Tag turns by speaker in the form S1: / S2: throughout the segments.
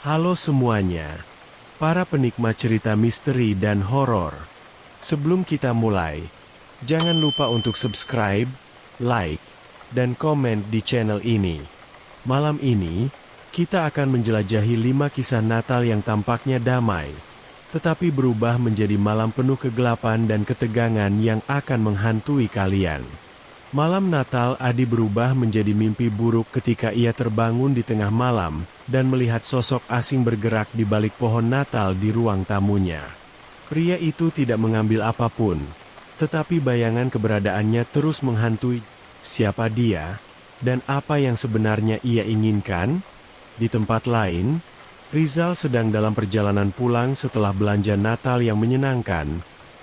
S1: Halo semuanya, para penikmat cerita misteri dan horor. Sebelum kita mulai, jangan lupa untuk subscribe, like, dan komen di channel ini. Malam ini, kita akan menjelajahi 5 kisah Natal yang tampaknya damai, tetapi berubah menjadi malam penuh kegelapan dan ketegangan yang akan menghantui kalian. Malam Natal Adi berubah menjadi mimpi buruk ketika ia terbangun di tengah malam, dan melihat sosok asing bergerak di balik pohon Natal di ruang tamunya. Pria itu tidak mengambil apapun, tetapi bayangan keberadaannya terus menghantui. Siapa dia, dan apa yang sebenarnya ia inginkan? Di tempat lain, Rizal sedang dalam perjalanan pulang setelah belanja Natal yang menyenangkan,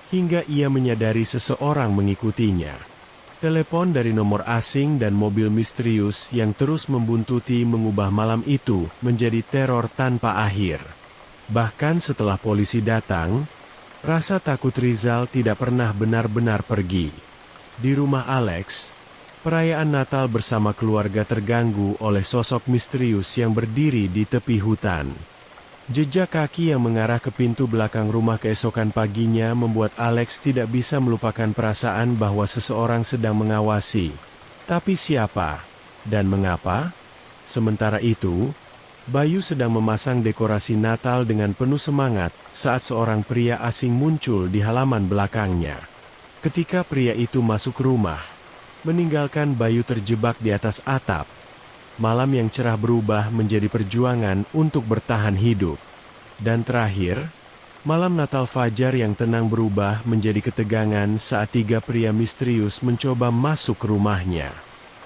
S1: hingga ia menyadari seseorang mengikutinya. Telepon dari nomor asing dan mobil misterius yang terus membuntuti mengubah malam itu menjadi teror tanpa akhir. Bahkan setelah polisi datang, rasa takut Rizal tidak pernah benar-benar pergi. Di rumah Alex, perayaan Natal bersama keluarga terganggu oleh sosok misterius yang berdiri di tepi hutan. Jejak kaki yang mengarah ke pintu belakang rumah keesokan paginya membuat Alex tidak bisa melupakan perasaan bahwa seseorang sedang mengawasi. Tapi siapa? Dan mengapa? Sementara itu, Bayu sedang memasang dekorasi Natal dengan penuh semangat saat seorang pria asing muncul di halaman belakangnya. Ketika pria itu masuk rumah, meninggalkan Bayu terjebak di atas atap, malam yang cerah berubah menjadi perjuangan untuk bertahan hidup. Dan terakhir, malam Natal Fajar yang tenang berubah menjadi ketegangan saat 3 pria misterius mencoba masuk ke rumahnya.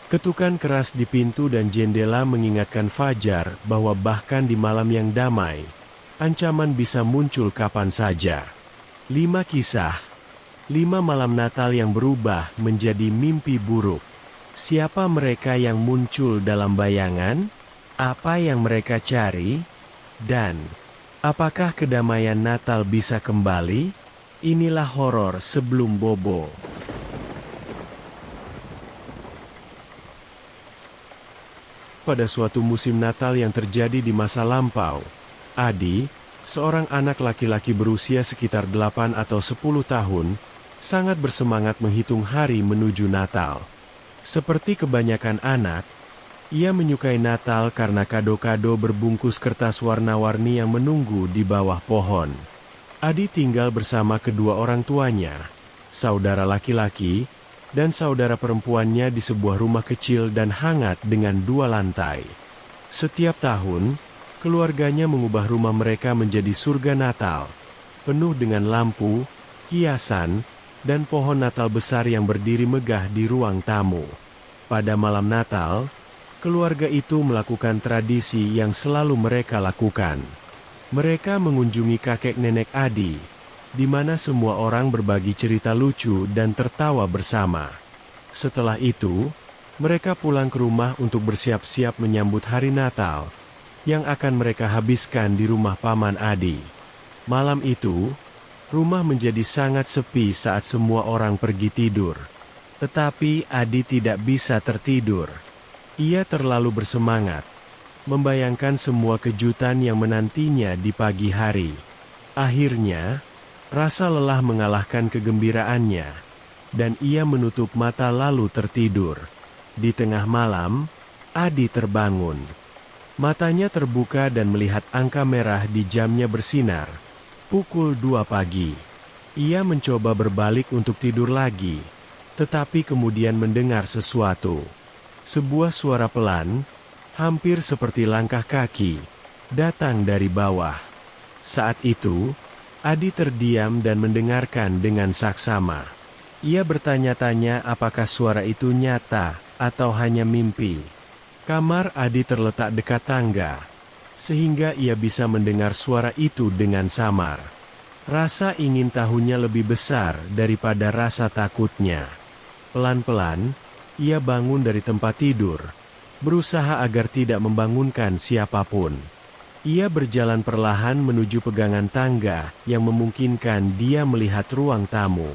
S1: Ketukan keras di pintu dan jendela mengingatkan Fajar bahwa bahkan di malam yang damai, ancaman bisa muncul kapan saja. 5 kisah, 5 malam Natal yang berubah menjadi mimpi buruk. Siapa mereka yang muncul dalam bayangan? Apa yang mereka cari? Dan apakah kedamaian Natal bisa kembali? Inilah horor sebelum bobo. Pada suatu musim Natal yang terjadi di masa lampau, Adi, seorang anak laki-laki berusia sekitar 8 atau 10 tahun, sangat bersemangat menghitung hari menuju Natal. Seperti kebanyakan anak, ia menyukai Natal karena kado-kado berbungkus kertas warna-warni yang menunggu di bawah pohon. Adi tinggal bersama kedua orang tuanya, saudara laki-laki, dan saudara perempuannya di sebuah rumah kecil dan hangat dengan 2 lantai. Setiap tahun, keluarganya mengubah rumah mereka menjadi surga Natal, penuh dengan lampu, hiasan, dan pohon Natal besar yang berdiri megah di ruang tamu. Pada malam Natal, keluarga itu melakukan tradisi yang selalu mereka lakukan. Mereka mengunjungi kakek nenek Adi, di mana semua orang berbagi cerita lucu dan tertawa bersama. Setelah itu, mereka pulang ke rumah untuk bersiap-siap menyambut hari Natal, yang akan mereka habiskan di rumah paman Adi. Malam itu, rumah menjadi sangat sepi saat semua orang pergi tidur. Tetapi Adi tidak bisa tertidur. Ia terlalu bersemangat, membayangkan semua kejutan yang menantinya di pagi hari. Akhirnya, rasa lelah mengalahkan kegembiraannya, dan ia menutup mata lalu tertidur. Di tengah malam, Adi terbangun. Matanya terbuka dan melihat angka merah di jamnya bersinar. Pukul 2 pagi. Ia mencoba berbalik untuk tidur lagi, tetapi kemudian mendengar sesuatu. Sebuah suara pelan, hampir seperti langkah kaki, datang dari bawah. Saat itu, Adi terdiam dan mendengarkan dengan saksama. Ia bertanya-tanya apakah suara itu nyata atau hanya mimpi. Kamar Adi terletak dekat tangga, sehingga ia bisa mendengar suara itu dengan samar. Rasa ingin tahunya lebih besar daripada rasa takutnya. Pelan-pelan, ia bangun dari tempat tidur, berusaha agar tidak membangunkan siapapun. Ia berjalan perlahan menuju pegangan tangga yang memungkinkan dia melihat ruang tamu.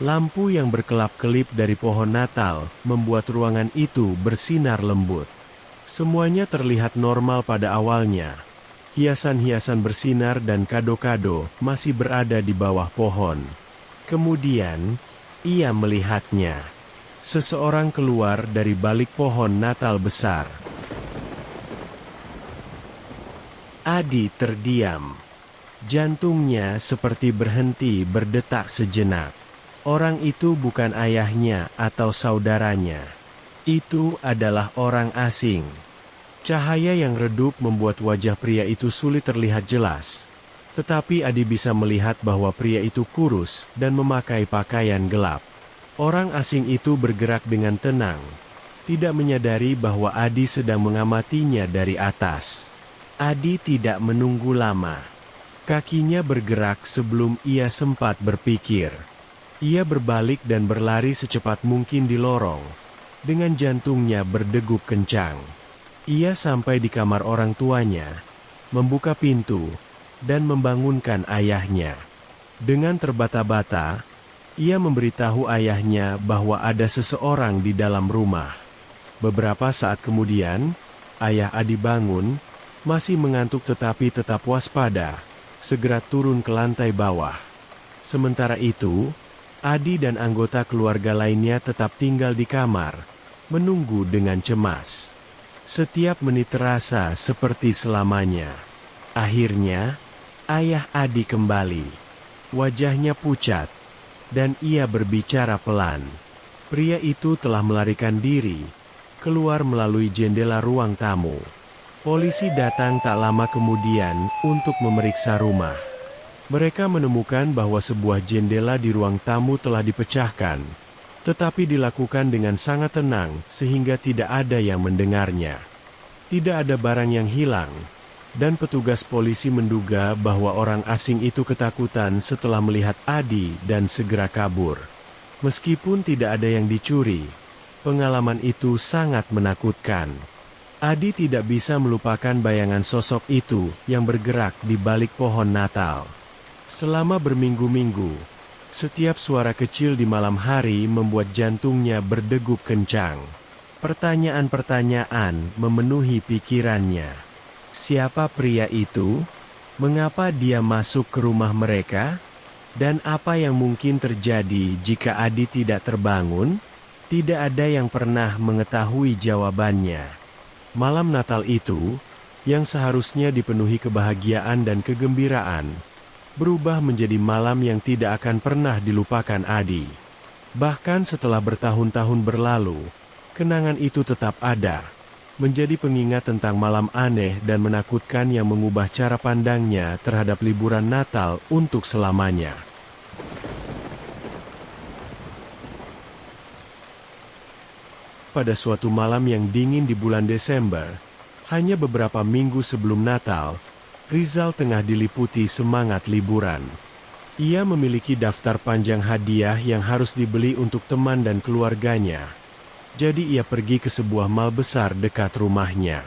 S1: Lampu yang berkelap-kelip dari pohon Natal membuat ruangan itu bersinar lembut. Semuanya terlihat normal pada awalnya, Hiasan-hiasan bersinar dan kado-kado masih berada di bawah pohon. Kemudian, ia melihatnya. Seseorang keluar dari balik pohon Natal besar. Adi terdiam. Jantungnya seperti berhenti berdetak sejenak. Orang itu bukan ayahnya atau saudaranya. Itu adalah orang asing. Cahaya yang redup membuat wajah pria itu sulit terlihat jelas. Tetapi Adi bisa melihat bahwa pria itu kurus dan memakai pakaian gelap. Orang asing itu bergerak dengan tenang, tidak menyadari bahwa Adi sedang mengamatinya dari atas. Adi tidak menunggu lama. Kakinya bergerak sebelum ia sempat berpikir. Ia berbalik dan berlari secepat mungkin di lorong, dengan jantungnya berdegup kencang. Ia sampai di kamar orang tuanya, membuka pintu, dan membangunkan ayahnya. Dengan terbata-bata, ia memberitahu ayahnya bahwa ada seseorang di dalam rumah. Beberapa saat kemudian, ayah Adi bangun, masih mengantuk tetapi tetap waspada, segera turun ke lantai bawah. Sementara itu, Adi dan anggota keluarga lainnya tetap tinggal di kamar, menunggu dengan cemas. Setiap menit terasa seperti selamanya. Akhirnya, ayah Adi kembali. Wajahnya pucat, dan ia berbicara pelan. Pria itu telah melarikan diri, keluar melalui jendela ruang tamu. Polisi datang tak lama kemudian untuk memeriksa rumah. Mereka menemukan bahwa sebuah jendela di ruang tamu telah dipecahkan, tetapi dilakukan dengan sangat tenang sehingga tidak ada yang mendengarnya. Tidak ada barang yang hilang, dan petugas polisi menduga bahwa orang asing itu ketakutan setelah melihat Adi dan segera kabur. Meskipun tidak ada yang dicuri, pengalaman itu sangat menakutkan. Adi tidak bisa melupakan bayangan sosok itu yang bergerak di balik pohon Natal. Selama berminggu-minggu, setiap suara kecil di malam hari membuat jantungnya berdegup kencang. Pertanyaan-pertanyaan memenuhi pikirannya. Siapa pria itu? Mengapa dia masuk ke rumah mereka? Dan apa yang mungkin terjadi jika Adi tidak terbangun? Tidak ada yang pernah mengetahui jawabannya. Malam Natal itu, yang seharusnya dipenuhi kebahagiaan dan kegembiraan, berubah menjadi malam yang tidak akan pernah dilupakan Adi. Bahkan setelah bertahun-tahun berlalu, kenangan itu tetap ada, menjadi pengingat tentang malam aneh dan menakutkan yang mengubah cara pandangnya terhadap liburan Natal untuk selamanya. Pada suatu malam yang dingin di bulan Desember, hanya beberapa minggu sebelum Natal, Rizal tengah diliputi semangat liburan. Ia memiliki daftar panjang hadiah yang harus dibeli untuk teman dan keluarganya. Jadi ia pergi ke sebuah mal besar dekat rumahnya.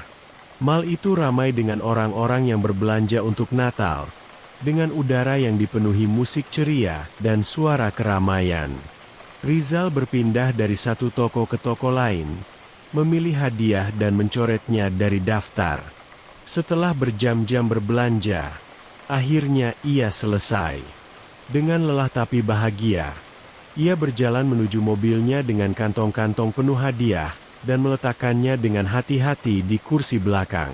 S1: Mal itu ramai dengan orang-orang yang berbelanja untuk Natal, dengan udara yang dipenuhi musik ceria dan suara keramaian. Rizal berpindah dari satu toko ke toko lain, memilih hadiah dan mencoretnya dari daftar. Setelah berjam-jam berbelanja, akhirnya ia selesai. Dengan lelah tapi bahagia, ia berjalan menuju mobilnya dengan kantong-kantong penuh hadiah, dan meletakkannya dengan hati-hati di kursi belakang.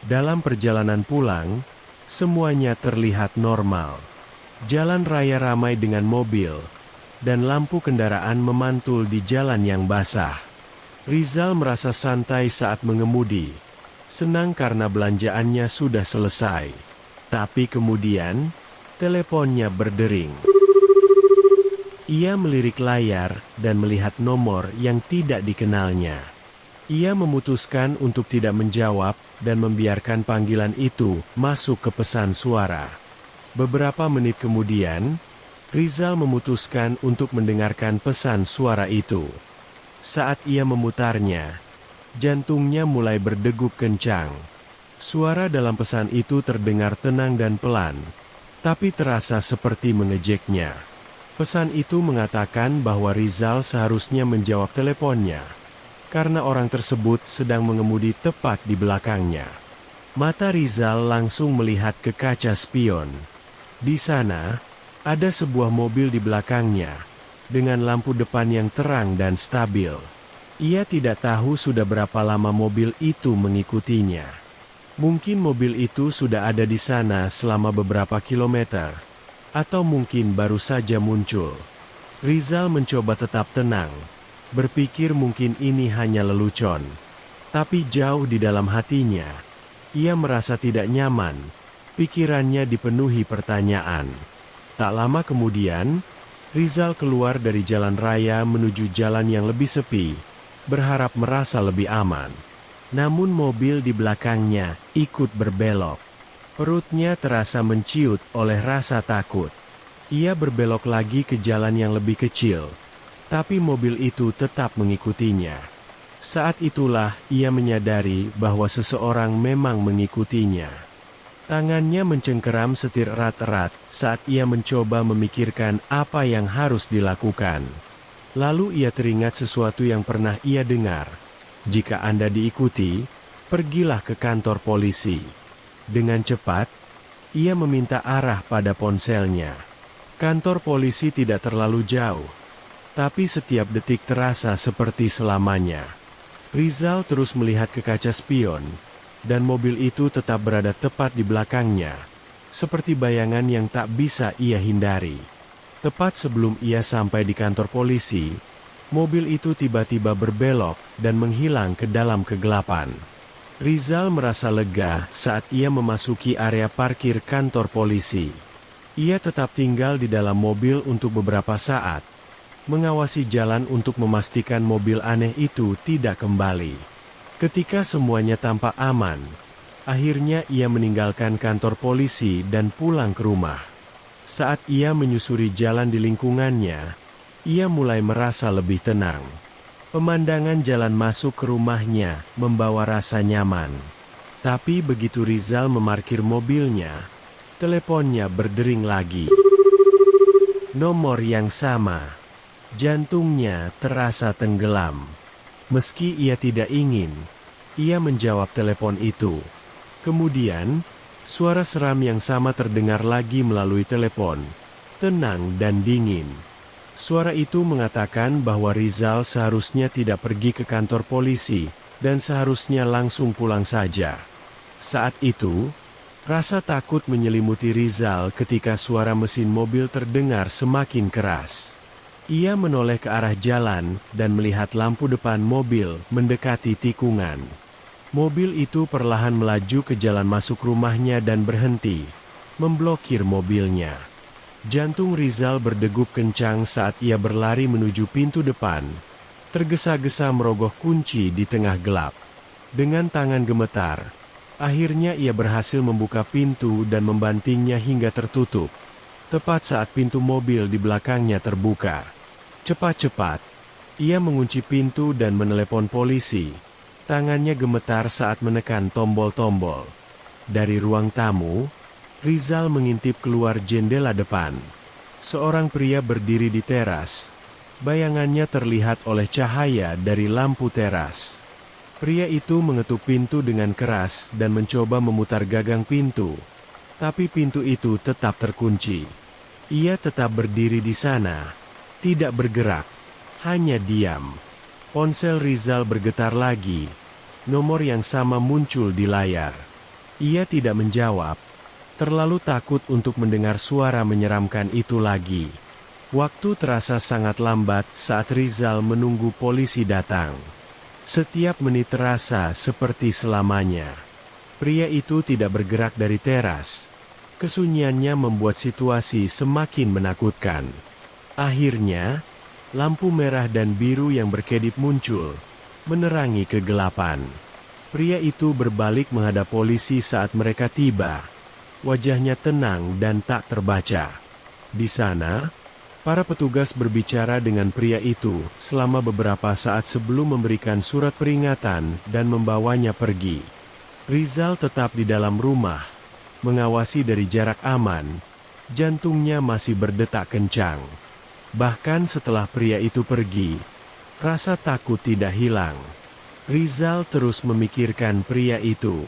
S1: Dalam perjalanan pulang, semuanya terlihat normal. Jalan raya ramai dengan mobil, dan lampu kendaraan memantul di jalan yang basah. Rizal merasa santai saat mengemudi, senang karena belanjaannya sudah selesai. Tapi kemudian, teleponnya berdering. Ia melirik layar dan melihat nomor yang tidak dikenalnya. Ia memutuskan untuk tidak menjawab dan membiarkan panggilan itu masuk ke pesan suara. Beberapa menit kemudian, Rizal memutuskan untuk mendengarkan pesan suara itu. Saat ia memutarnya, jantungnya mulai berdegup kencang. Suara dalam pesan itu terdengar tenang dan pelan, tapi terasa seperti mengejeknya. Pesan itu mengatakan bahwa Rizal seharusnya menjawab teleponnya, karena orang tersebut sedang mengemudi tepat di belakangnya. Mata Rizal langsung melihat ke kaca spion. Di sana, ada sebuah mobil di belakangnya, dengan lampu depan yang terang dan stabil. Ia tidak tahu sudah berapa lama mobil itu mengikutinya. Mungkin mobil itu sudah ada di sana selama beberapa kilometer, atau mungkin baru saja muncul. Rizal mencoba tetap tenang, berpikir mungkin ini hanya lelucon. Tapi jauh di dalam hatinya, ia merasa tidak nyaman, pikirannya dipenuhi pertanyaan. Tak lama kemudian, Rizal keluar dari jalan raya menuju jalan yang lebih sepi, berharap merasa lebih aman. Namun mobil di belakangnya ikut berbelok. Perutnya terasa menciut oleh rasa takut. Ia berbelok lagi ke jalan yang lebih kecil, tapi mobil itu tetap mengikutinya. Saat itulah ia menyadari bahwa seseorang memang mengikutinya. Tangannya mencengkeram setir erat-erat saat ia mencoba memikirkan apa yang harus dilakukan. Lalu ia teringat sesuatu yang pernah ia dengar. Jika Anda diikuti, pergilah ke kantor polisi. Dengan cepat, ia meminta arah pada ponselnya. Kantor polisi tidak terlalu jauh, tapi setiap detik terasa seperti selamanya. Rizal terus melihat ke kaca spion, dan mobil itu tetap berada tepat di belakangnya, seperti bayangan yang tak bisa ia hindari. Tepat sebelum ia sampai di kantor polisi, mobil itu tiba-tiba berbelok dan menghilang ke dalam kegelapan. Rizal merasa lega saat ia memasuki area parkir kantor polisi. Ia tetap tinggal di dalam mobil untuk beberapa saat, mengawasi jalan untuk memastikan mobil aneh itu tidak kembali. Ketika semuanya tampak aman, akhirnya ia meninggalkan kantor polisi dan pulang ke rumah. Saat ia menyusuri jalan di lingkungannya, ia mulai merasa lebih tenang. Pemandangan jalan masuk ke rumahnya membawa rasa nyaman. Tapi begitu Rizal memarkir mobilnya, teleponnya berdering lagi. Nomor yang sama. Jantungnya terasa tenggelam. Meski ia tidak ingin, ia menjawab telepon itu. Kemudian, suara seram yang sama terdengar lagi melalui telepon. Tenang dan dingin. Suara itu mengatakan bahwa Rizal seharusnya tidak pergi ke kantor polisi, dan seharusnya langsung pulang saja. Saat itu, rasa takut menyelimuti Rizal ketika suara mesin mobil terdengar semakin keras. Ia menoleh ke arah jalan, dan melihat lampu depan mobil mendekati tikungan. Mobil itu perlahan melaju ke jalan masuk rumahnya dan berhenti, memblokir mobilnya. Jantung Rizal berdegup kencang saat ia berlari menuju pintu depan, tergesa-gesa merogoh kunci di tengah gelap. Dengan tangan gemetar, akhirnya ia berhasil membuka pintu dan membantingnya hingga tertutup. Tepat saat pintu mobil di belakangnya terbuka. Cepat-cepat, ia mengunci pintu dan menelepon polisi. Tangannya gemetar saat menekan tombol-tombol. Dari ruang tamu, Rizal mengintip keluar jendela depan. Seorang pria berdiri di teras. Bayangannya terlihat oleh cahaya dari lampu teras. Pria itu mengetuk pintu dengan keras dan mencoba memutar gagang pintu. Tapi pintu itu tetap terkunci. Ia tetap berdiri di sana, tidak bergerak, hanya diam. Ponsel Rizal bergetar lagi. Nomor yang sama muncul di layar. Ia tidak menjawab. Terlalu takut untuk mendengar suara menyeramkan itu lagi. Waktu terasa sangat lambat saat Rizal menunggu polisi datang. Setiap menit terasa seperti selamanya. Pria itu tidak bergerak dari teras. Kesunyiannya membuat situasi semakin menakutkan. Akhirnya, lampu merah dan biru yang berkedip muncul, menerangi kegelapan. Pria itu berbalik menghadap polisi saat mereka tiba. Wajahnya tenang dan tak terbaca. Di sana, para petugas berbicara dengan pria itu selama beberapa saat sebelum memberikan surat peringatan dan membawanya pergi. Rizal tetap di dalam rumah, mengawasi dari jarak aman. Jantungnya masih berdetak kencang. Bahkan setelah pria itu pergi, rasa takut tidak hilang. Rizal terus memikirkan pria itu.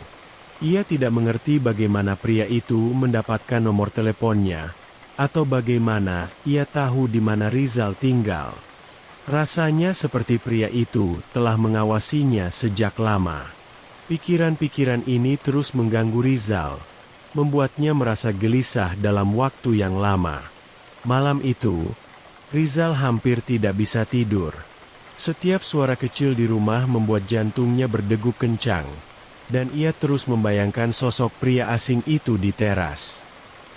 S1: Ia tidak mengerti bagaimana pria itu mendapatkan nomor teleponnya, atau bagaimana ia tahu di mana Rizal tinggal. Rasanya seperti pria itu telah mengawasinya sejak lama. Pikiran-pikiran ini terus mengganggu Rizal, membuatnya merasa gelisah dalam waktu yang lama. Malam itu, Rizal hampir tidak bisa tidur. Setiap suara kecil di rumah membuat jantungnya berdegup kencang, dan ia terus membayangkan sosok pria asing itu di teras.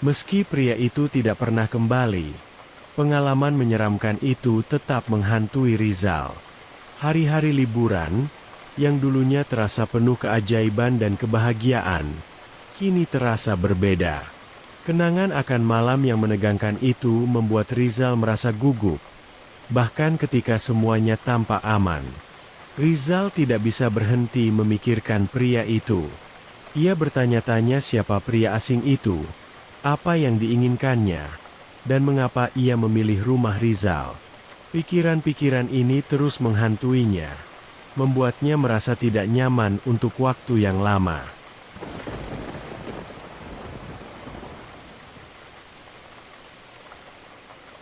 S1: Meski pria itu tidak pernah kembali, pengalaman menyeramkan itu tetap menghantui Rizal. Hari-hari liburan, yang dulunya terasa penuh keajaiban dan kebahagiaan, kini terasa berbeda. Kenangan akan malam yang menegangkan itu membuat Rizal merasa gugup. Bahkan ketika semuanya tampak aman, Rizal tidak bisa berhenti memikirkan pria itu. Ia bertanya-tanya siapa pria asing itu, apa yang diinginkannya, dan mengapa ia memilih rumah Rizal. Pikiran-pikiran ini terus menghantuinya, membuatnya merasa tidak nyaman untuk waktu yang lama.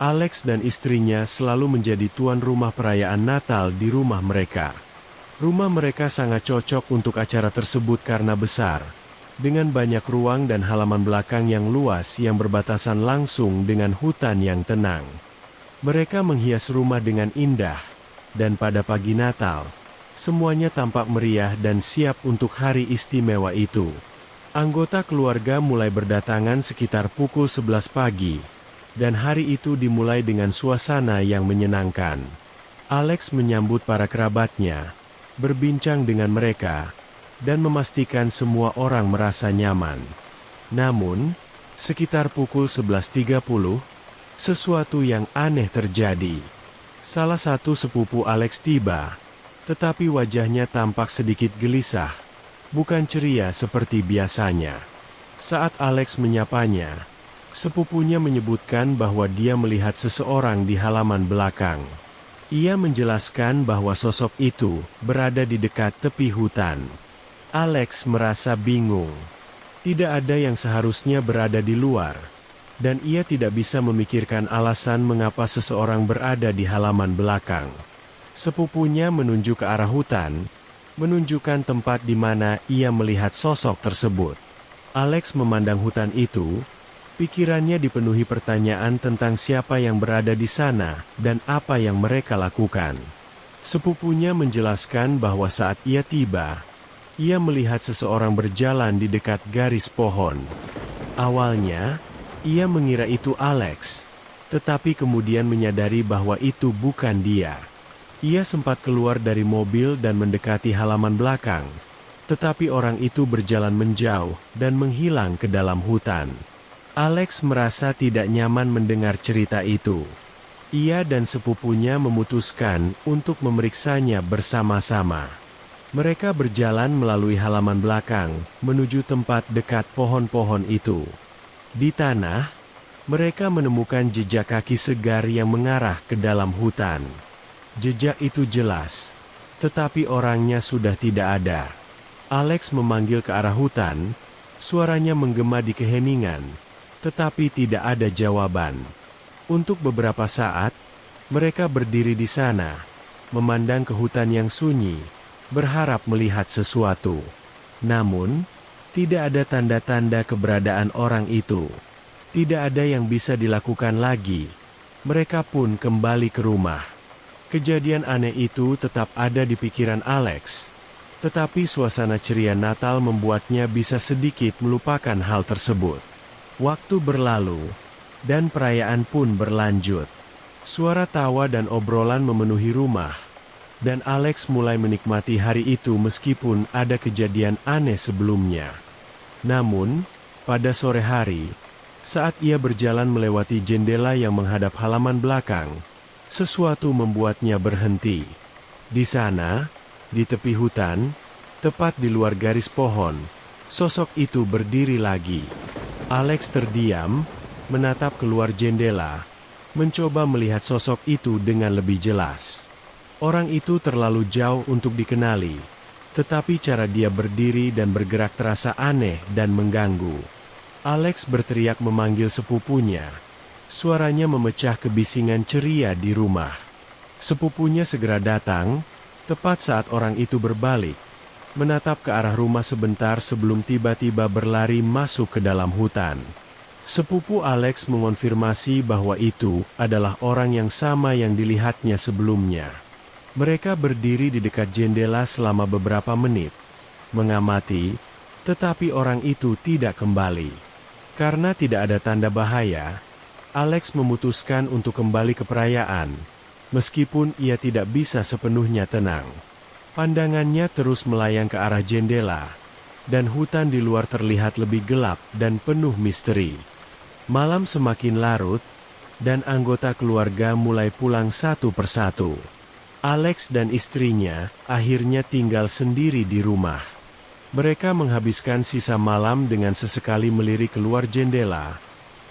S1: Alex dan istrinya selalu menjadi tuan rumah perayaan Natal di rumah mereka. Rumah mereka sangat cocok untuk acara tersebut karena besar, dengan banyak ruang dan halaman belakang yang luas yang berbatasan langsung dengan hutan yang tenang. Mereka menghias rumah dengan indah, dan pada pagi Natal, semuanya tampak meriah dan siap untuk hari istimewa itu. Anggota keluarga mulai berdatangan sekitar pukul 11 pagi, dan hari itu dimulai dengan suasana yang menyenangkan. Alex menyambut para kerabatnya, berbincang dengan mereka, dan memastikan semua orang merasa nyaman. Namun, sekitar pukul 11.30, sesuatu yang aneh terjadi. Salah satu sepupu Alex tiba, tetapi wajahnya tampak sedikit gelisah, bukan ceria seperti biasanya. Saat Alex menyapanya, sepupunya menyebutkan bahwa dia melihat seseorang di halaman belakang. Ia menjelaskan bahwa sosok itu berada di dekat tepi hutan. Alex merasa bingung. Tidak ada yang seharusnya berada di luar, dan ia tidak bisa memikirkan alasan mengapa seseorang berada di halaman belakang. Sepupunya menunjuk ke arah hutan, menunjukkan tempat di mana ia melihat sosok tersebut. Alex memandang hutan itu. Pikirannya dipenuhi pertanyaan tentang siapa yang berada di sana dan apa yang mereka lakukan. Sepupunya menjelaskan bahwa saat ia tiba, ia melihat seseorang berjalan di dekat garis pohon. Awalnya, ia mengira itu Alex, tetapi kemudian menyadari bahwa itu bukan dia. Ia sempat keluar dari mobil dan mendekati halaman belakang, tetapi orang itu berjalan menjauh dan menghilang ke dalam hutan. Alex merasa tidak nyaman mendengar cerita itu. Ia dan sepupunya memutuskan untuk memeriksanya bersama-sama. Mereka berjalan melalui halaman belakang, menuju tempat dekat pohon-pohon itu. Di tanah, mereka menemukan jejak kaki segar yang mengarah ke dalam hutan. Jejak itu jelas, tetapi orangnya sudah tidak ada. Alex memanggil ke arah hutan, suaranya menggema di keheningan. Tetapi tidak ada jawaban. Untuk beberapa saat, mereka berdiri di sana, memandang ke hutan yang sunyi, berharap melihat sesuatu. Namun, tidak ada tanda-tanda keberadaan orang itu. Tidak ada yang bisa dilakukan lagi. Mereka pun kembali ke rumah. Kejadian aneh itu tetap ada di pikiran Alex. Tetapi suasana ceria Natal membuatnya bisa sedikit melupakan hal tersebut. Waktu berlalu, dan perayaan pun berlanjut. Suara tawa dan obrolan memenuhi rumah, dan Alex mulai menikmati hari itu meskipun ada kejadian aneh sebelumnya. Namun, pada sore hari, saat ia berjalan melewati jendela yang menghadap halaman belakang, sesuatu membuatnya berhenti. Di sana, di tepi hutan, tepat di luar garis pohon, sosok itu berdiri lagi. Alex terdiam, menatap keluar jendela, mencoba melihat sosok itu dengan lebih jelas. Orang itu terlalu jauh untuk dikenali, Tetapi cara dia berdiri dan bergerak terasa aneh dan mengganggu. Alex berteriak memanggil sepupunya. Suaranya memecah kebisingan ceria di rumah. Sepupunya segera datang, tepat saat orang itu berbalik, menatap ke arah rumah sebentar sebelum tiba-tiba berlari masuk ke dalam hutan. Sepupu Alex mengonfirmasi bahwa itu adalah orang yang sama yang dilihatnya sebelumnya. Mereka berdiri di dekat jendela selama beberapa menit, mengamati, tetapi orang itu tidak kembali. Karena tidak ada tanda bahaya, Alex memutuskan untuk kembali ke perayaan, meskipun ia tidak bisa sepenuhnya tenang. Pandangannya terus melayang ke arah jendela, dan hutan di luar terlihat lebih gelap dan penuh misteri. Malam semakin larut, dan anggota keluarga mulai pulang satu persatu. Alex dan istrinya akhirnya tinggal sendiri di rumah. Mereka menghabiskan sisa malam dengan sesekali melirik keluar jendela,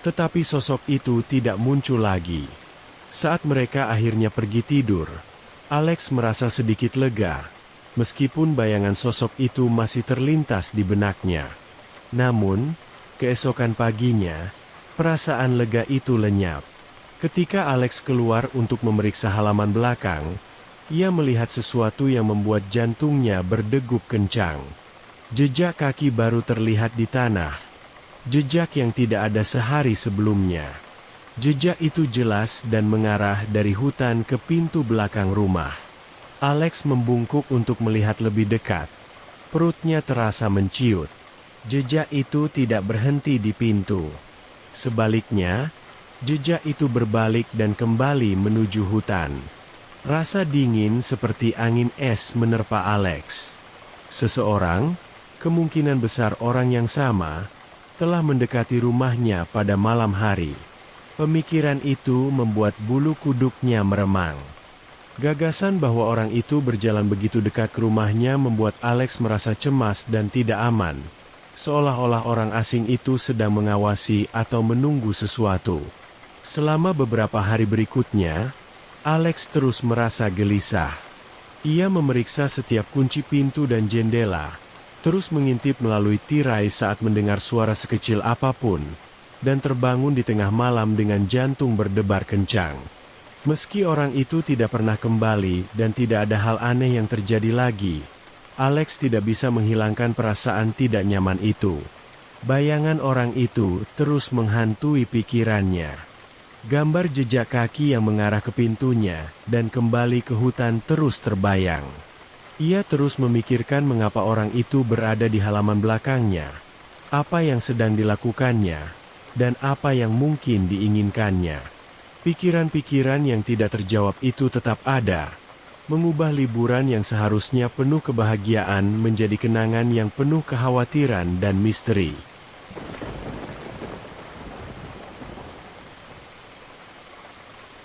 S1: tetapi sosok itu tidak muncul lagi. Saat mereka akhirnya pergi tidur, Alex merasa sedikit lega, meskipun bayangan sosok itu masih terlintas di benaknya. Namun, keesokan paginya, perasaan lega itu lenyap. Ketika Alex keluar untuk memeriksa halaman belakang, ia melihat sesuatu yang membuat jantungnya berdegup kencang. Jejak kaki baru terlihat di tanah. Jejak yang tidak ada sehari sebelumnya. Jejak itu jelas dan mengarah dari hutan ke pintu belakang rumah. Alex membungkuk untuk melihat lebih dekat. Perutnya terasa menciut. Jejak itu tidak berhenti di pintu. Sebaliknya, jejak itu berbalik dan kembali menuju hutan. Rasa dingin seperti angin es menerpa Alex. Seseorang, kemungkinan besar orang yang sama, telah mendekati rumahnya pada malam hari. Pemikiran itu membuat bulu kuduknya meremang. Gagasan bahwa orang itu berjalan begitu dekat ke rumahnya membuat Alex merasa cemas dan tidak aman. Seolah-olah orang asing itu sedang mengawasi atau menunggu sesuatu. Selama beberapa hari berikutnya, Alex terus merasa gelisah. Ia memeriksa setiap kunci pintu dan jendela, terus mengintip melalui tirai saat mendengar suara sekecil apapun, dan terbangun di tengah malam dengan jantung berdebar kencang. Meski orang itu tidak pernah kembali dan tidak ada hal aneh yang terjadi lagi, Alex tidak bisa menghilangkan perasaan tidak nyaman itu. Bayangan orang itu terus menghantui pikirannya. Gambar jejak kaki yang mengarah ke pintunya dan kembali ke hutan terus terbayang. Ia terus memikirkan mengapa orang itu berada di halaman belakangnya, apa yang sedang dilakukannya, dan apa yang mungkin diinginkannya. Pikiran-pikiran yang tidak terjawab itu tetap ada, mengubah liburan yang seharusnya penuh kebahagiaan menjadi kenangan yang penuh kekhawatiran dan misteri.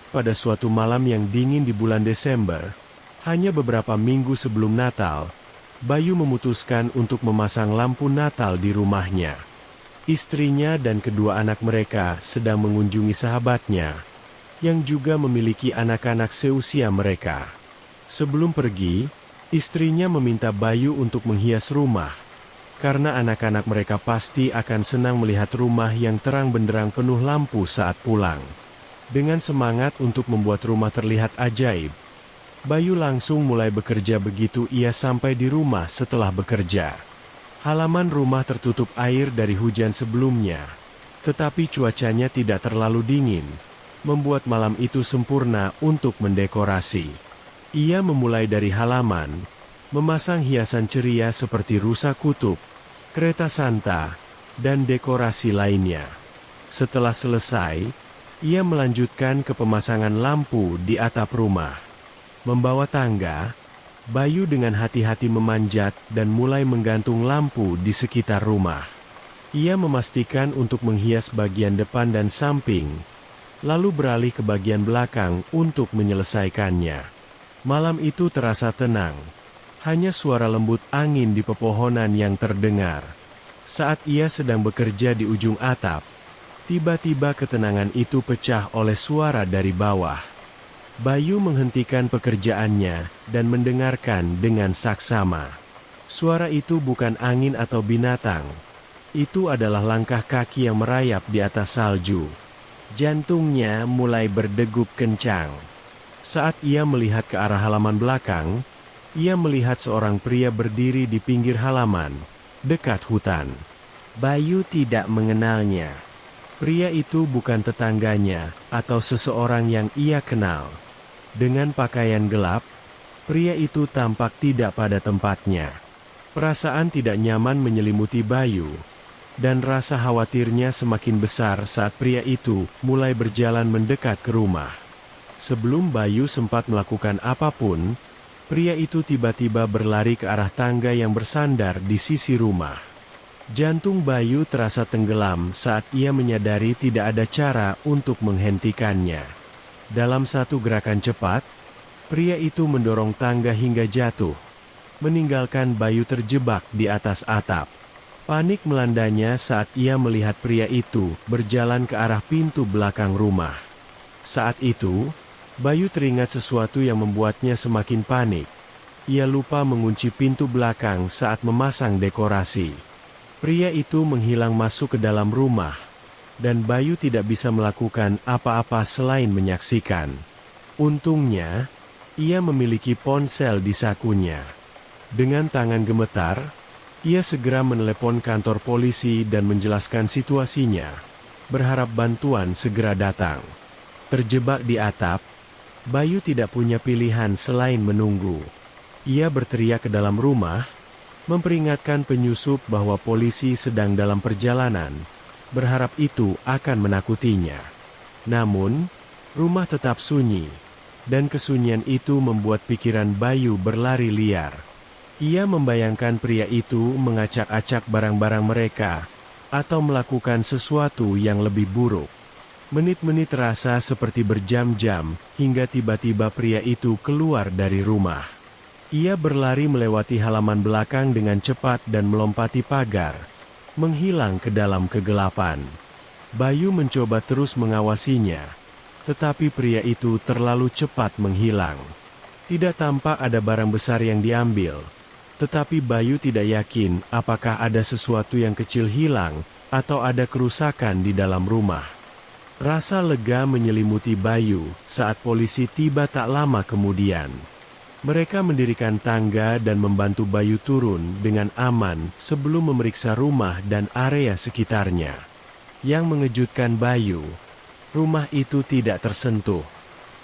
S1: Pada suatu malam yang dingin di bulan Desember, hanya beberapa minggu sebelum Natal, Bayu memutuskan untuk memasang lampu Natal di rumahnya. Istrinya dan kedua anak mereka sedang mengunjungi sahabatnya, yang juga memiliki anak-anak seusia mereka. Sebelum pergi, istrinya meminta Bayu untuk menghias rumah, karena anak-anak mereka pasti akan senang melihat rumah yang terang benderang penuh lampu saat pulang. Dengan semangat untuk membuat rumah terlihat ajaib, Bayu langsung mulai bekerja begitu ia sampai di rumah setelah bekerja. Halaman rumah tertutup air dari hujan sebelumnya, tetapi cuacanya tidak terlalu dingin, membuat malam itu sempurna untuk mendekorasi. Ia memulai dari halaman, memasang hiasan ceria seperti rusa kutub, kereta Santa, dan dekorasi lainnya. Setelah selesai, ia melanjutkan ke pemasangan lampu di atap rumah. Membawa tangga, Bayu dengan hati-hati memanjat dan mulai menggantung lampu di sekitar rumah. Ia memastikan untuk menghias bagian depan dan samping, lalu beralih ke bagian belakang untuk menyelesaikannya. Malam itu terasa tenang. Hanya suara lembut angin di pepohonan yang terdengar. Saat ia sedang bekerja di ujung atap, tiba-tiba ketenangan itu pecah oleh suara dari bawah. Bayu menghentikan pekerjaannya dan mendengarkan dengan saksama. Suara itu bukan angin atau binatang. Itu adalah langkah kaki yang merayap di atas salju. Jantungnya mulai berdegup kencang. Saat ia melihat ke arah halaman belakang, ia melihat seorang pria berdiri di pinggir halaman, dekat hutan. Bayu tidak mengenalnya. Pria itu bukan tetangganya, atau seseorang yang ia kenal. Dengan pakaian gelap, pria itu tampak tidak pada tempatnya. Perasaan tidak nyaman menyelimuti Bayu, dan rasa khawatirnya semakin besar saat pria itu mulai berjalan mendekat ke rumah. Sebelum Bayu sempat melakukan apapun, pria itu tiba-tiba berlari ke arah tangga yang bersandar di sisi rumah. Jantung Bayu terasa tenggelam saat ia menyadari tidak ada cara untuk menghentikannya. Dalam satu gerakan cepat, pria itu mendorong tangga hingga jatuh, meninggalkan Bayu terjebak di atas atap. Panik melandanya saat ia melihat pria itu berjalan ke arah pintu belakang rumah. Saat itu, Bayu teringat sesuatu yang membuatnya semakin panik. Ia lupa mengunci pintu belakang saat memasang dekorasi. Pria itu menghilang masuk ke dalam rumah, dan Bayu tidak bisa melakukan apa-apa selain menyaksikan. Untungnya, ia memiliki ponsel di sakunya. Dengan tangan gemetar, ia segera menelepon kantor polisi dan menjelaskan situasinya, berharap bantuan segera datang. Terjebak di atap, Bayu tidak punya pilihan selain menunggu. Ia berteriak ke dalam rumah, memperingatkan penyusup bahwa polisi sedang dalam perjalanan, berharap itu akan menakutinya. Namun, rumah tetap sunyi, dan kesunyian itu membuat pikiran Bayu berlari liar. Ia membayangkan pria itu mengacak-acak barang-barang mereka, atau melakukan sesuatu yang lebih buruk. Menit-menit terasa seperti berjam-jam, hingga tiba-tiba pria itu keluar dari rumah. Ia berlari melewati halaman belakang dengan cepat dan melompati pagar, menghilang ke dalam kegelapan. Bayu mencoba terus mengawasinya, tetapi pria itu terlalu cepat menghilang. Tidak tampak ada barang besar yang diambil, tetapi Bayu tidak yakin apakah ada sesuatu yang kecil hilang, atau ada kerusakan di dalam rumah. Rasa lega menyelimuti Bayu saat polisi tiba tak lama kemudian. Mereka mendirikan tangga dan membantu Bayu turun dengan aman sebelum memeriksa rumah dan area sekitarnya. Yang mengejutkan Bayu, rumah itu tidak tersentuh.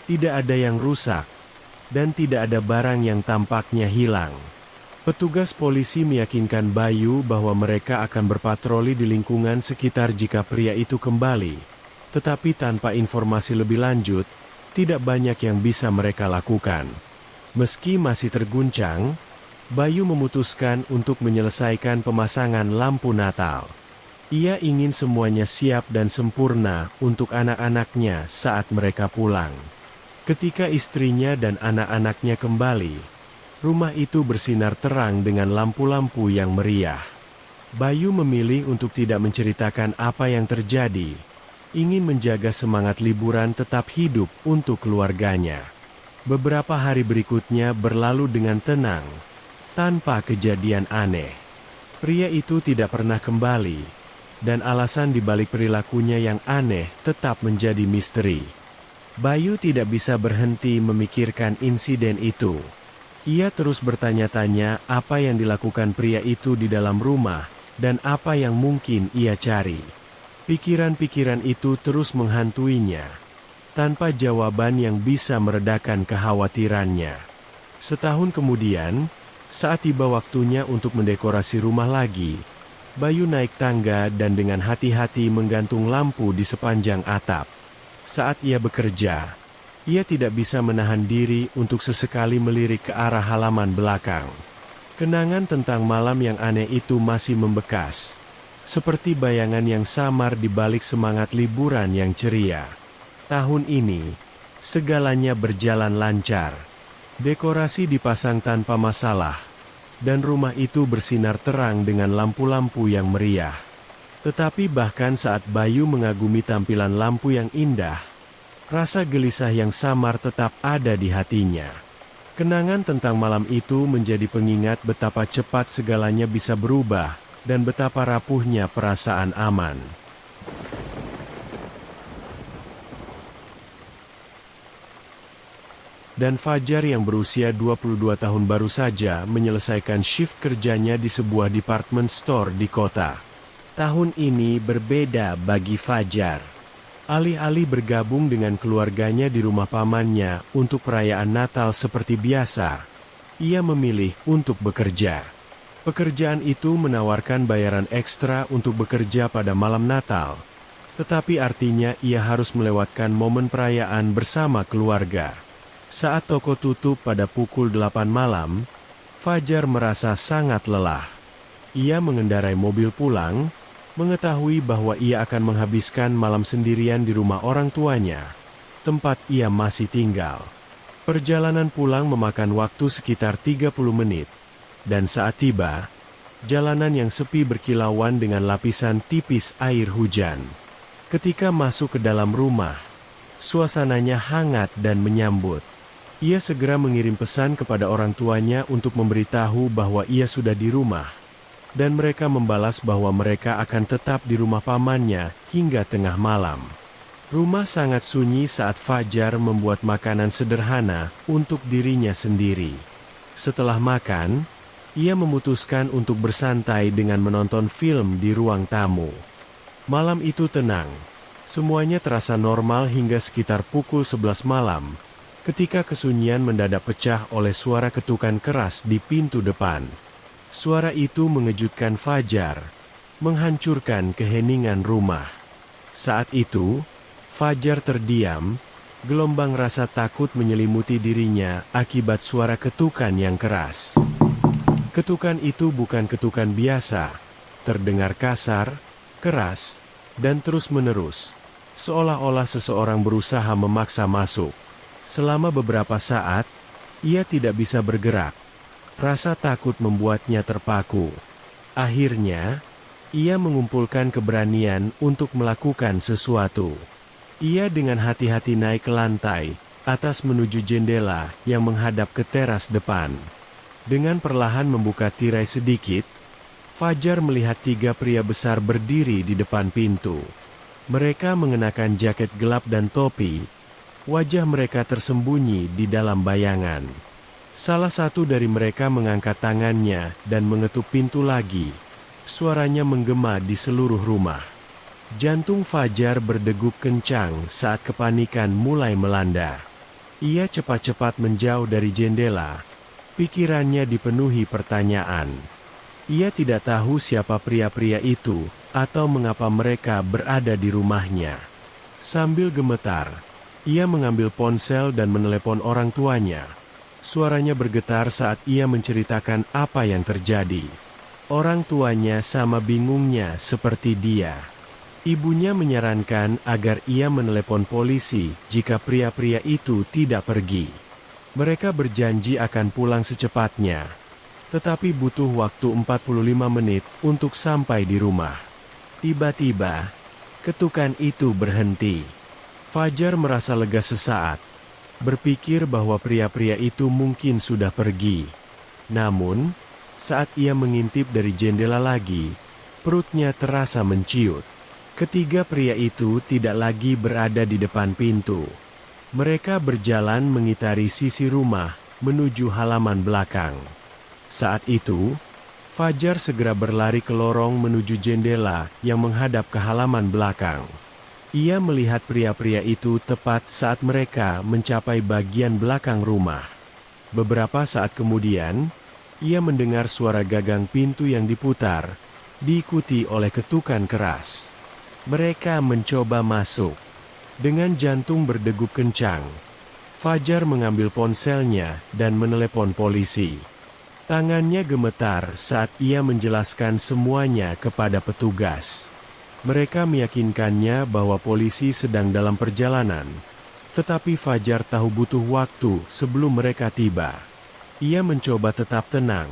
S1: Tidak ada yang rusak, dan tidak ada barang yang tampaknya hilang. Petugas polisi meyakinkan Bayu bahwa mereka akan berpatroli di lingkungan sekitar jika pria itu kembali. Tetapi tanpa informasi lebih lanjut, tidak banyak yang bisa mereka lakukan. Meski masih terguncang, Bayu memutuskan untuk menyelesaikan pemasangan lampu Natal. Ia ingin semuanya siap dan sempurna untuk anak-anaknya saat mereka pulang. Ketika istrinya dan anak-anaknya kembali, rumah itu bersinar terang dengan lampu-lampu yang meriah. Bayu memilih untuk tidak menceritakan apa yang terjadi, ingin menjaga semangat liburan tetap hidup untuk keluarganya. Beberapa hari berikutnya berlalu dengan tenang, tanpa kejadian aneh. Pria itu tidak pernah kembali, dan alasan dibalik perilakunya yang aneh tetap menjadi misteri. Bayu tidak bisa berhenti memikirkan insiden itu. Ia terus bertanya-tanya apa yang dilakukan pria itu di dalam rumah, dan apa yang mungkin ia cari. Pikiran-pikiran itu terus menghantuinya, tanpa jawaban yang bisa meredakan kekhawatirannya. Setahun kemudian, saat tiba waktunya untuk mendekorasi rumah lagi, Bayu naik tangga dan dengan hati-hati menggantung lampu di sepanjang atap. Saat ia bekerja, ia tidak bisa menahan diri untuk sesekali melirik ke arah halaman belakang. Kenangan tentang malam yang aneh itu masih membekas, seperti bayangan yang samar di balik semangat liburan yang ceria. Tahun ini, segalanya berjalan lancar. Dekorasi dipasang tanpa masalah, dan rumah itu bersinar terang dengan lampu-lampu yang meriah. Tetapi bahkan saat Bayu mengagumi tampilan lampu yang indah, rasa gelisah yang samar tetap ada di hatinya. Kenangan tentang malam itu menjadi pengingat betapa cepat segalanya bisa berubah, dan betapa rapuhnya perasaan aman. Dan Fajar yang berusia 22 tahun baru saja menyelesaikan shift kerjanya di sebuah department store di kota. Tahun ini berbeda bagi Fajar. Alih-alih bergabung dengan keluarganya di rumah pamannya untuk perayaan Natal seperti biasa, ia memilih untuk bekerja. Pekerjaan itu menawarkan bayaran ekstra untuk bekerja pada malam Natal, tetapi artinya ia harus melewatkan momen perayaan bersama keluarga. Saat toko tutup pada pukul 8 malam, Fajar merasa sangat lelah. Ia mengendarai mobil pulang, mengetahui bahwa ia akan menghabiskan malam sendirian di rumah orang tuanya, tempat ia masih tinggal. Perjalanan pulang memakan waktu sekitar 30 menit, dan saat tiba, jalanan yang sepi berkilauan dengan lapisan tipis air hujan. Ketika masuk ke dalam rumah, suasananya hangat dan menyambut. Ia segera mengirim pesan kepada orang tuanya untuk memberitahu bahwa ia sudah di rumah, dan mereka membalas bahwa mereka akan tetap di rumah pamannya hingga tengah malam. Rumah sangat sunyi saat Fajar membuat makanan sederhana untuk dirinya sendiri. Setelah makan, ia memutuskan untuk bersantai dengan menonton film di ruang tamu. Malam itu tenang. Semuanya terasa normal hingga sekitar pukul 11 malam, ketika kesunyian mendadak pecah oleh suara ketukan keras di pintu depan. Suara itu mengejutkan Fajar, menghancurkan keheningan rumah. Saat itu, Fajar terdiam, gelombang rasa takut menyelimuti dirinya akibat suara ketukan yang keras. Ketukan itu bukan ketukan biasa, terdengar kasar, keras, dan terus-menerus, seolah-olah seseorang berusaha memaksa masuk. Selama beberapa saat, ia tidak bisa bergerak. Rasa takut membuatnya terpaku. Akhirnya, ia mengumpulkan keberanian untuk melakukan sesuatu. Ia dengan hati-hati naik ke lantai atas menuju jendela yang menghadap ke teras depan. Dengan perlahan membuka tirai sedikit, Fajar melihat 3 pria besar berdiri di depan pintu. Mereka mengenakan jaket gelap dan topi. Wajah mereka tersembunyi di dalam bayangan. Salah satu dari mereka mengangkat tangannya dan mengetuk pintu lagi. Suaranya menggema di seluruh rumah. Jantung Fajar berdegup kencang saat kepanikan mulai melanda. Ia cepat-cepat menjauh dari jendela. Pikirannya dipenuhi pertanyaan. Ia tidak tahu siapa pria-pria itu, atau mengapa mereka berada di rumahnya. Sambil gemetar, ia mengambil ponsel dan menelepon orang tuanya. Suaranya bergetar saat ia menceritakan apa yang terjadi. Orang tuanya sama bingungnya seperti dia. Ibunya menyarankan agar ia menelepon polisi jika pria-pria itu tidak pergi. Mereka berjanji akan pulang secepatnya, tetapi butuh waktu 45 menit untuk sampai di rumah. Tiba-tiba, ketukan itu berhenti. Fajar merasa lega sesaat, berpikir bahwa pria-pria itu mungkin sudah pergi. Namun, saat ia mengintip dari jendela lagi, perutnya terasa menciut. Ketiga pria itu tidak lagi berada di depan pintu. Mereka berjalan mengitari sisi rumah, menuju halaman belakang. Saat itu, Fajar segera berlari ke lorong menuju jendela yang menghadap ke halaman belakang. Ia melihat pria-pria itu tepat saat mereka mencapai bagian belakang rumah. Beberapa saat kemudian, ia mendengar suara gagang pintu yang diputar, diikuti oleh ketukan keras. Mereka mencoba masuk. Dengan jantung berdegup kencang, Fajar mengambil ponselnya dan menelepon polisi. Tangannya gemetar saat ia menjelaskan semuanya kepada petugas. Mereka meyakinkannya bahwa polisi sedang dalam perjalanan, tetapi Fajar tahu butuh waktu sebelum mereka tiba. Ia mencoba tetap tenang,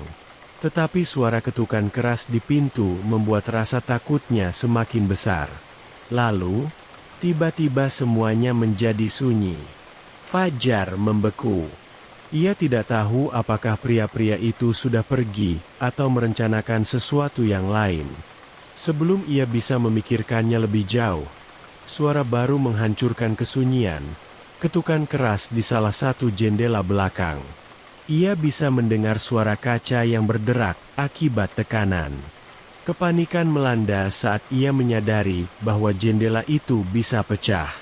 S1: tetapi suara ketukan keras di pintu membuat rasa takutnya semakin besar. Lalu, tiba-tiba semuanya menjadi sunyi. Fajar membeku. Ia tidak tahu apakah pria-pria itu sudah pergi atau merencanakan sesuatu yang lain. Sebelum ia bisa memikirkannya lebih jauh, suara baru menghancurkan kesunyian, ketukan keras di salah satu jendela belakang. Ia bisa mendengar suara kaca yang berderak akibat tekanan. Kepanikan melanda saat ia menyadari bahwa jendela itu bisa pecah.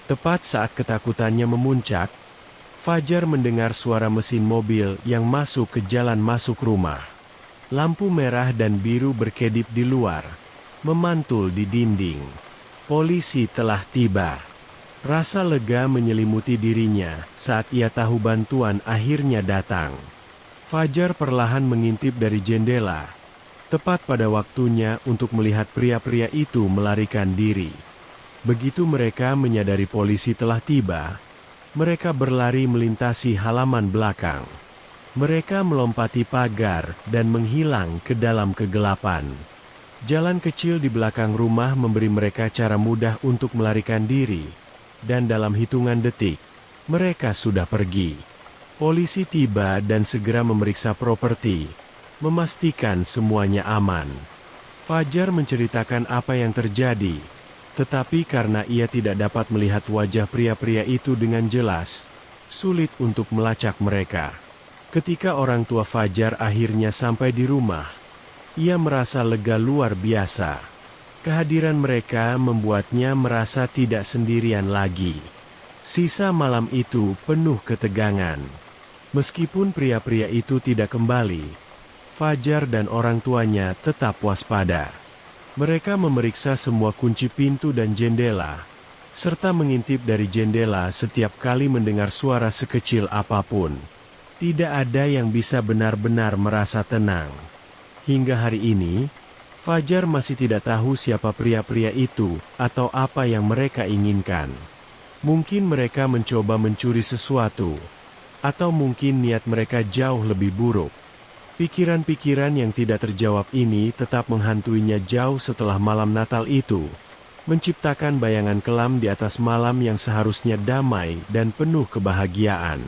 S1: Tepat saat ketakutannya memuncak, Fajar mendengar suara mesin mobil yang masuk ke jalan masuk rumah. Lampu merah dan biru berkedip di luar, memantul di dinding. Polisi telah tiba. Rasa lega menyelimuti dirinya saat ia tahu bantuan akhirnya datang. Fajar perlahan mengintip dari jendela, tepat pada waktunya untuk melihat pria-pria itu melarikan diri. Begitu mereka menyadari polisi telah tiba, mereka berlari melintasi halaman belakang. Mereka melompati pagar dan menghilang ke dalam kegelapan. Jalan kecil di belakang rumah memberi mereka cara mudah untuk melarikan diri, dan dalam hitungan detik, mereka sudah pergi. Polisi tiba dan segera memeriksa properti, memastikan semuanya aman. Fajar menceritakan apa yang terjadi, tetapi karena ia tidak dapat melihat wajah pria-pria itu dengan jelas, sulit untuk melacak mereka. Ketika orang tua Fajar akhirnya sampai di rumah, ia merasa lega luar biasa. Kehadiran mereka membuatnya merasa tidak sendirian lagi. Sisa malam itu penuh ketegangan. Meskipun pria-pria itu tidak kembali, Fajar dan orang tuanya tetap waspada. Mereka memeriksa semua kunci pintu dan jendela, serta mengintip dari jendela setiap kali mendengar suara sekecil apapun. Tidak ada yang bisa benar-benar merasa tenang. Hingga hari ini, Fajar masih tidak tahu siapa pria-pria itu atau apa yang mereka inginkan. Mungkin mereka mencoba mencuri sesuatu, atau mungkin niat mereka jauh lebih buruk. Pikiran-pikiran yang tidak terjawab ini tetap menghantuinya jauh setelah malam Natal itu, menciptakan bayangan kelam di atas malam yang seharusnya damai dan penuh kebahagiaan.